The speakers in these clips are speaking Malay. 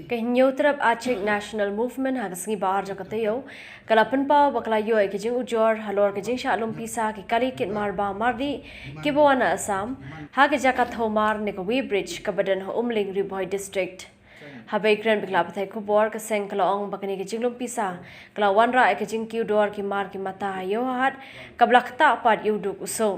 Kehinyutrap Aceh National Movement hagasngi bahar jakatayo kalapan pa baklayo ay kijing ujor halor kijing Jinglum Pisa ki kali kit marba mardi kibuana Assam hagi jakat homar nikawi bridge kabadan ho Umling Riboy district habai kren biklapathai kubor ka seng kalaong bakani ki Jinglum Pisa kalawanra ay kijing kiudor ki mar ki mata yo hat kablakta pat yuduk uso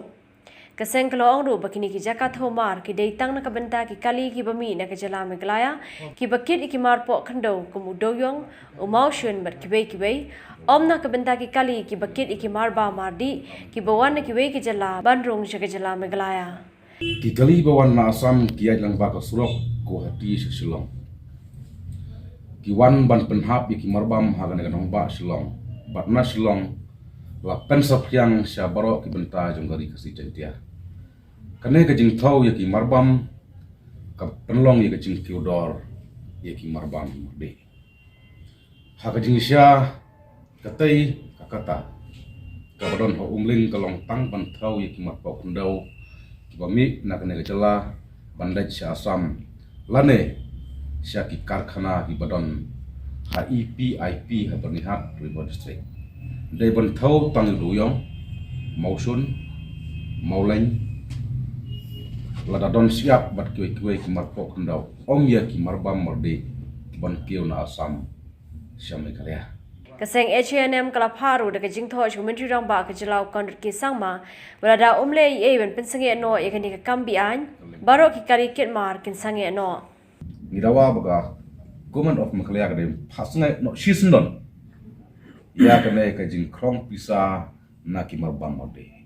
Kaseng kalaong ru bakini ki jakat homar ki deitang na kabenta ki kali ki bami na kajala meglaya ki bakit iki marpo kendo kumudoyong umau shun mat kibay om na kabenta ki kali ki bakit iki marba mardi ki bawan na kiwe ki jala bandrung sa kajala meglaya Ki kali bawan na Assam ki ay lang baka surok ko hati sa Shillong ki wan ban penhap iki marbam hagan ganong ba Shillong bat na Shillong la pensap yang sya baro ki benta jong RiKhasi tentia kane ka jing thau ya ki marbam ka penlong ya ka jing kiudor ya ki marbam de ha ka jing sya katai ka kata ka badon ho Umling kalong tang ban thau ya ki marpo kundau ki bami na kane ka jala bandaj sya Assam lane sya ki karkhana ki badon HEPIP ha bernihat Riboy district dai ban thau tang duyong mausun mauleng Lada don siap bat kue ki marpo kendau om ya ki marbam morde ban kiu na Assam Sangeh Iaid Kaseng H&M kalaparu daga jingtho jumentri rang ba kajalau kondut ki sangma berada umle ye ben Pynsangeh no ye kani ka kambi an baro ki kari kit mar kin Sangeh no Nirawa baga government of Meghalaya kade phasngai no shisndon ya kane ka jing krong pisa na ki marbam morde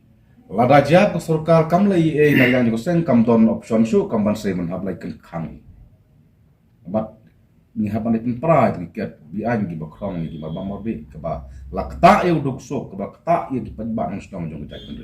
Lada jia ko Sorkar Kam Pynsangeh na yang ko seng kam don option su kam ban se man hab lai kan khang bat ni haban ipin pra ki ket bi an gi bakrong gi marbam morde ka ba lakta eu duk so ka ba kta ye ki pan ba ng stong jong tai kan